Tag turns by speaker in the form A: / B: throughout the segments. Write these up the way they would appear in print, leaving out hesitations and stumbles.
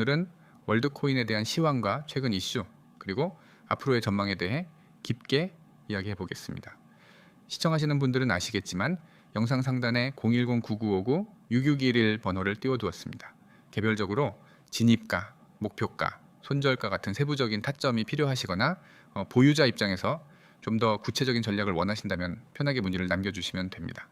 A: 오늘은 월드코인에 대한 시황과 최근 이슈, 그리고 앞으로의 전망에 대해 깊게 이야기해 보겠습니다. 시청하시는 분들은 아시겠지만 영상 상단에 010-9959-6611 번호를 띄워두었습니다. 개별적으로 진입가, 목표가, 손절가 같은 세부적인 타점이 필요하시거나 보유자 입장에서 좀 더 구체적인 전략을 원하신다면 편하게 문의를 남겨주시면 됩니다.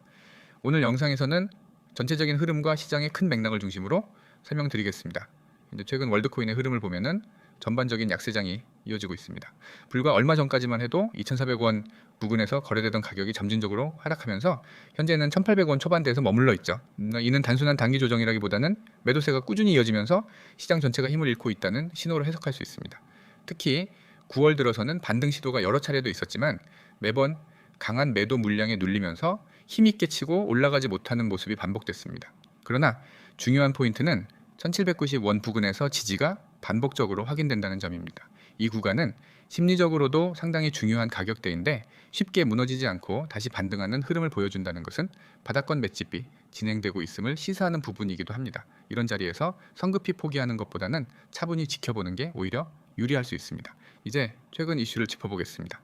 A: 오늘 영상에서는 전체적인 흐름과 시장의 큰 맥락을 중심으로 설명드리겠습니다. 이제 최근 월드코인의 흐름을 보면은 전반적인 약세장이 이어지고 있습니다. 불과 얼마 전까지만 해도 2,400원 부근에서 거래되던 가격이 점진적으로 하락하면서 현재는 1,800원 초반대에서 머물러 있죠. 이는 단순한 단기 조정이라기보다는 매도세가 꾸준히 이어지면서 시장 전체가 힘을 잃고 있다는 신호로 해석할 수 있습니다. 특히 9월 들어서는 반등 시도가 여러 차례도 있었지만 매번 강한 매도 물량에 눌리면서 힘있게 치고 올라가지 못하는 모습이 반복됐습니다. 그러나 중요한 포인트는 1790원 부근에서 지지가 반복적으로 확인된다는 점입니다. 이 구간은 심리적으로도 상당히 중요한 가격대인데 쉽게 무너지지 않고 다시 반등하는 흐름을 보여준다는 것은 바닥권 맷집이 진행되고 있음을 시사하는 부분이기도 합니다. 이런 자리에서 성급히 포기하는 것보다는 차분히 지켜보는 게 오히려 유리할 수 있습니다. 이제 최근 이슈를 짚어보겠습니다.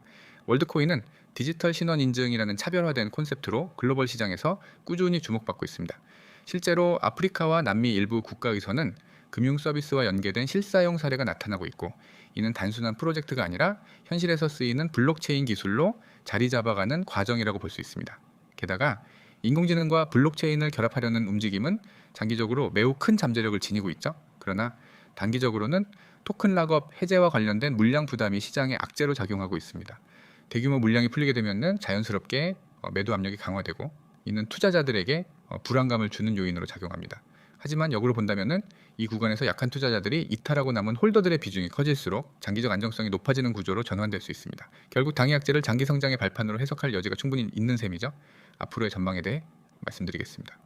A: 월드코인은 디지털 신원 인증이라는 차별화된 콘셉트로 글로벌 시장에서 꾸준히 주목받고 있습니다. 실제로 아프리카와 남미 일부 국가에서는 금융 서비스와 연계된 실사용 사례가 나타나고 있고, 이는 단순한 프로젝트가 아니라 현실에서 쓰이는 블록체인 기술로 자리 잡아가는 과정이라고 볼 수 있습니다. 게다가 인공지능과 블록체인을 결합하려는 움직임은 장기적으로 매우 큰 잠재력을 지니고 있죠. 그러나 단기적으로는 토큰 락업 해제와 관련된 물량 부담이 시장에 악재로 작용하고 있습니다. 대규모 물량이 풀리게 되면 자연스럽게 매도 압력이 강화되고, 이는 투자자들에게 불안감을 주는 요인으로 작용합니다. 하지만 역으로 본다면 이 구간에서 약한 투자자들이 이탈하고 남은 홀더들의 비중이 커질수록 장기적 안정성이 높아지는 구조로 전환될 수 있습니다. 결국 당의 약재를 장기 성장의 발판으로 해석할 여지가 충분히 있는 셈이죠. 앞으로의 전망에 대해 말씀드리겠습니다.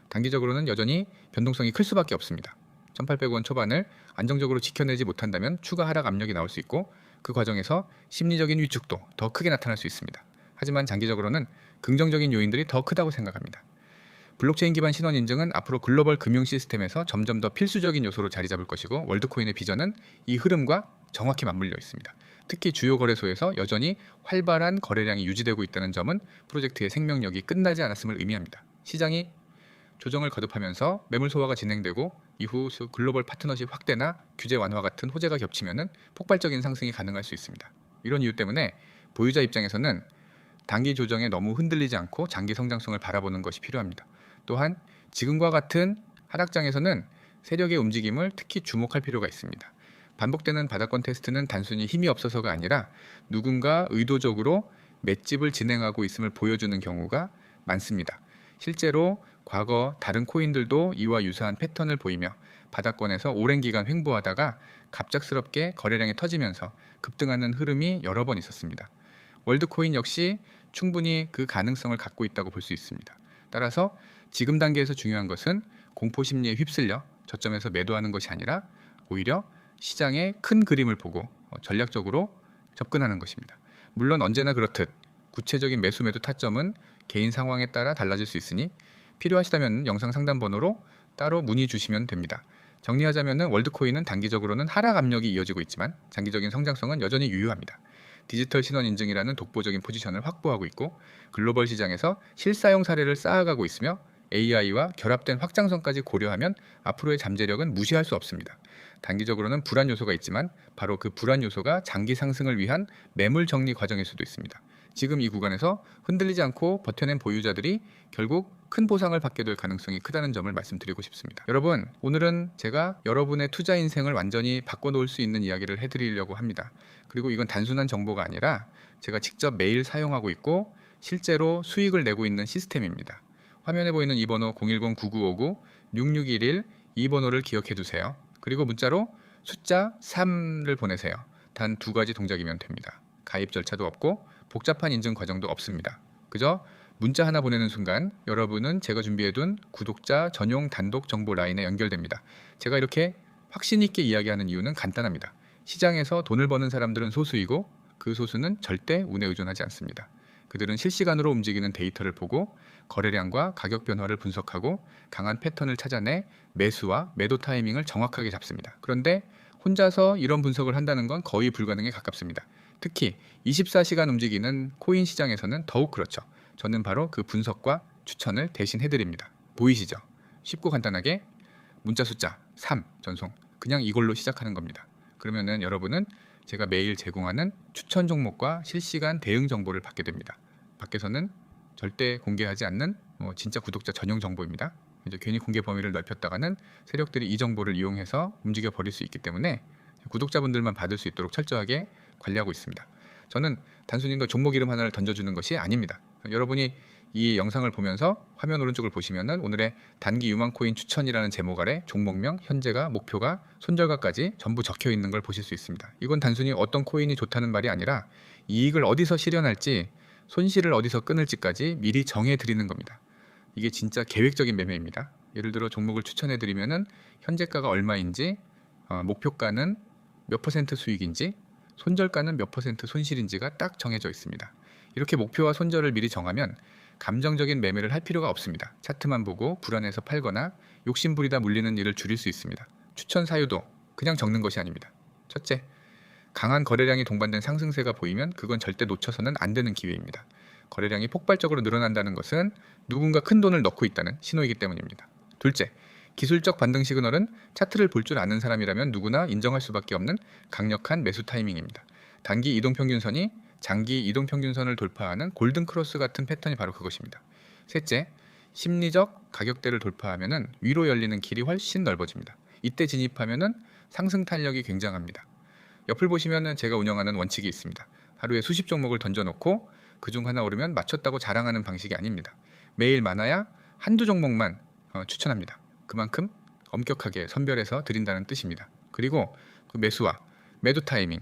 A: 단기적으로는 여전히 변동성이 클 수밖에 없습니다. 1,800원 초반을 안정적으로 지켜내지 못한다면 추가 하락 압력이 나올 수 있고, 그 과정에서 심리적인 위축도 더 크게 나타날 수 있습니다. 하지만 장기적으로는 긍정적인 요인들이 더 크다고 생각합니다. 블록체인 기반 신원 인증은 앞으로 글로벌 금융 시스템에서 점점 더 필수적인 요소로 자리 잡을 것이고, 월드코인의 비전은 이 흐름과 정확히 맞물려 있습니다. 특히 주요 거래소에서 여전히 활발한 거래량이 유지되고 있다는 점은 프로젝트의 생명력이 끝나지 않았음을 의미합니다. 시장이 조정을 거듭하면서 매물 소화가 진행되고 이후 글로벌 파트너십 확대나 규제 완화 같은 호재가 겹치면 폭발적인 상승이 가능할 수 있습니다. 이런 이유 때문에 보유자 입장에서는 단기 조정에 너무 흔들리지 않고 장기 성장성을 바라보는 것이 필요합니다. 또한 지금과 같은 하락장에서는 세력의 움직임을 특히 주목할 필요가 있습니다. 반복되는 바닥권 테스트는 단순히 힘이 없어서가 아니라 누군가 의도적으로 맷집을 진행하고 있음을 보여주는 경우가 많습니다. 실제로 과거 다른 코인들도 이와 유사한 패턴을 보이며 바닥권에서 오랜 기간 횡보하다가 갑작스럽게 거래량이 터지면서 급등하는 흐름이 여러 번 있었습니다. 월드코인 역시 충분히 그 가능성을 갖고 있다고 볼 수 있습니다. 따라서 지금 단계에서 중요한 것은 공포 심리에 휩쓸려 저점에서 매도하는 것이 아니라 오히려 시장의 큰 그림을 보고 전략적으로 접근하는 것입니다. 물론 언제나 그렇듯 구체적인 매수 매도 타점은 개인 상황에 따라 달라질 수 있으니 필요하시다면 영상 상담 번호로 따로 문의 주시면 됩니다. 정리하자면 월드코인은 단기적으로는 하락 압력이 이어지고 있지만 장기적인 성장성은 여전히 유효합니다. 디지털 신원 인증이라는 독보적인 포지션을 확보하고 있고, 글로벌 시장에서 실사용 사례를 쌓아가고 있으며 AI와 결합된 확장성까지 고려하면 앞으로의 잠재력은 무시할 수 없습니다. 단기적으로는 불안 요소가 있지만 바로 그 불안 요소가 장기 상승을 위한 매물 정리 과정일 수도 있습니다. 지금 이 구간에서 흔들리지 않고 버텨낸 보유자들이 결국 큰 보상을 받게 될 가능성이 크다는 점을 말씀드리고 싶습니다. 여러분, 오늘은 제가 여러분의 투자 인생을 완전히 바꿔놓을 수 있는 이야기를 해드리려고 합니다. 그리고 이건 단순한 정보가 아니라 제가 직접 매일 사용하고 있고 실제로 수익을 내고 있는 시스템입니다. 화면에 보이는 이 번호 010-9959-6611 이 번호를 기억해 두세요. 그리고 문자로 숫자 3를 보내세요. 단 2가지 동작이면 됩니다. 가입 절차도 없고 복잡한 인증 과정도 없습니다. 그저 문자 하나 보내는 순간 여러분은 제가 준비해둔 구독자 전용 단독 정보 라인에 연결됩니다. 제가 이렇게 확신 있게 이야기하는 이유는 간단합니다. 시장에서 돈을 버는 사람들은 소수이고 그 소수는 절대 운에 의존하지 않습니다. 그들은 실시간으로 움직이는 데이터를 보고 거래량과 가격 변화를 분석하고 강한 패턴을 찾아내 매수와 매도 타이밍을 정확하게 잡습니다. 그런데 혼자서 이런 분석을 한다는 건 거의 불가능에 가깝습니다. 특히 24시간 움직이는 코인 시장에서는 더욱 그렇죠. 저는 바로 그 분석과 추천을 대신 해드립니다. 보이시죠? 쉽고 간단하게 문자 숫자 3 전송, 그냥 이걸로 시작하는 겁니다. 그러면은 여러분은 제가 매일 제공하는 추천 종목과 실시간 대응 정보를 받게 됩니다. 밖에서는 절대 공개하지 않는 진짜 구독자 전용 정보입니다. 이제 괜히 공개 범위를 넓혔다가는 세력들이 이 정보를 이용해서 움직여 버릴 수 있기 때문에 구독자분들만 받을 수 있도록 철저하게 관리하고 있습니다. 저는 단순히 종목 이름 하나를 던져주는 것이 아닙니다. 여러분이 이 영상을 보면서 화면 오른쪽을 보시면은 오늘의 단기 유망코인 추천이라는 제목 아래 종목명, 현재가, 목표가, 손절가까지 전부 적혀 있는 걸 보실 수 있습니다. 이건 단순히 어떤 코인이 좋다는 말이 아니라 이익을 어디서 실현할지, 손실을 어디서 끊을지까지 미리 정해 드리는 겁니다. 이게 진짜 계획적인 매매입니다. 예를 들어 종목을 추천해 드리면은 현재가가 얼마인지, 목표가는 몇 퍼센트 수익인지, 손절가는 몇 퍼센트 손실인지가 딱 정해져 있습니다. 이렇게 목표와 손절을 미리 정하면 감정적인 매매를 할 필요가 없습니다. 차트만 보고 불안해서 팔거나 욕심부리다 물리는 일을 줄일 수 있습니다. 추천 사유도 그냥 적는 것이 아닙니다. 첫째, 강한 거래량이 동반된 상승세가 보이면 그건 절대 놓쳐서는 안 되는 기회입니다. 거래량이 폭발적으로 늘어난다는 것은 누군가 큰 돈을 넣고 있다는 신호이기 때문입니다. 둘째, 기술적 반등 시그널은 차트를 볼 줄 아는 사람이라면 누구나 인정할 수밖에 없는 강력한 매수 타이밍입니다. 단기 이동평균선이 장기 이동평균선을 돌파하는 골든크로스 같은 패턴이 바로 그것입니다. 셋째, 심리적 가격대를 돌파하면 위로 열리는 길이 훨씬 넓어집니다. 이때 진입하면 상승 탄력이 굉장합니다. 옆을 보시면 제가 운영하는 원칙이 있습니다. 하루에 수십 종목을 던져놓고 그중 하나 오르면 맞췄다고 자랑하는 방식이 아닙니다. 매일 많아야 한두 종목만 추천합니다. 그만큼 엄격하게 선별해서 드린다는 뜻입니다. 그리고 그 매수와 매도 타이밍,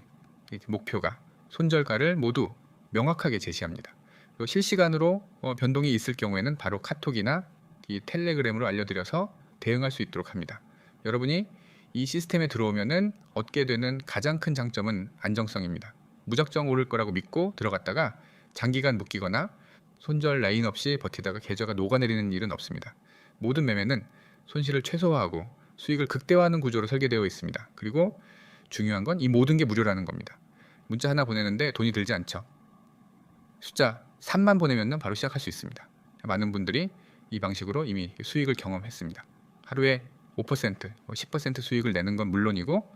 A: 목표가, 손절가를 모두 명확하게 제시합니다. 그리고 실시간으로 변동이 있을 경우에는 바로 카톡이나 이 텔레그램으로 알려드려서 대응할 수 있도록 합니다. 여러분이 이 시스템에 들어오면은 얻게 되는 가장 큰 장점은 안정성입니다. 무작정 오를 거라고 믿고 들어갔다가 장기간 묶이거나 손절 라인 없이 버티다가 계좌가 녹아내리는 일은 없습니다. 모든 매매는 손실을 최소화하고 수익을 극대화하는 구조로 설계되어 있습니다. 그리고 중요한 건 이 모든 게 무료라는 겁니다. 문자 하나 보내는데 돈이 들지 않죠. 숫자 3만 보내면 바로 시작할 수 있습니다. 많은 분들이 이 방식으로 이미 수익을 경험했습니다. 하루에 5%, 10% 수익을 내는 건 물론이고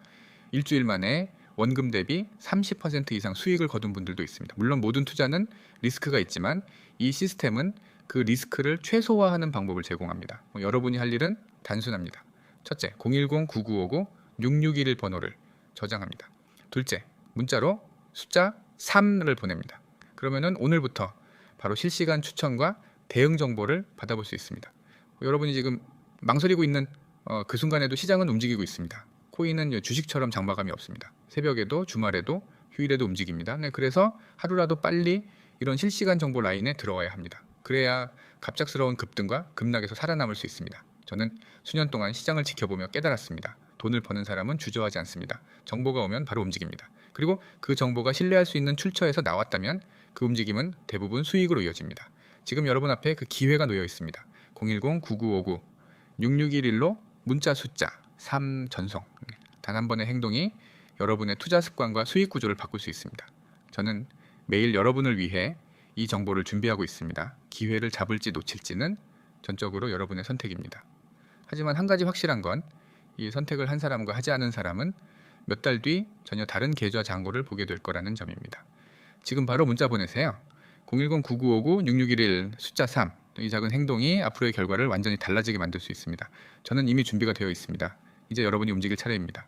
A: 일주일 만에 원금 대비 30% 이상 수익을 거둔 분들도 있습니다. 물론 모든 투자는 리스크가 있지만 이 시스템은 그 리스크를 최소화하는 방법을 제공합니다. 여러분이 할 일은 단순합니다. 첫째, 010-9959-6611 번호를 저장합니다. 둘째, 문자로 숫자 3을 보냅니다. 그러면은 오늘부터 바로 실시간 추천과 대응 정보를 받아볼 수 있습니다. 여러분이 지금 망설이고 있는 그 순간에도 시장은 움직이고 있습니다. 코인은 주식처럼 장마감이 없습니다. 새벽에도 주말에도 휴일에도 움직입니다. 네, 그래서 하루라도 빨리 이런 실시간 정보 라인에 들어와야 합니다. 그래야 갑작스러운 급등과 급락에서 살아남을 수 있습니다. 저는 수년 동안 시장을 지켜보며 깨달았습니다. 돈을 버는 사람은 주저하지 않습니다. 정보가 오면 바로 움직입니다. 그리고 그 정보가 신뢰할 수 있는 출처에서 나왔다면 그 움직임은 대부분 수익으로 이어집니다. 지금 여러분 앞에 그 기회가 놓여 있습니다. 010-9959-6611로 문자 숫자 3 전송. 단 한 번의 행동이 여러분의 투자 습관과 수익 구조를 바꿀 수 있습니다. 저는 매일 여러분을 위해 이 정보를 준비하고 있습니다. 기회를 잡을지 놓칠지는 전적으로 여러분의 선택입니다. 하지만 한 가지 확실한 건 이 선택을 한 사람과 하지 않은 사람은 몇 달 뒤 전혀 다른 계좌 잔고를 보게 될 거라는 점입니다. 지금 바로 문자 보내세요. 010-9959-6611 숫자 3. 이 작은 행동이 앞으로의 결과를 완전히 달라지게 만들 수 있습니다. 저는 이미 준비가 되어 있습니다. 이제 여러분이 움직일 차례입니다.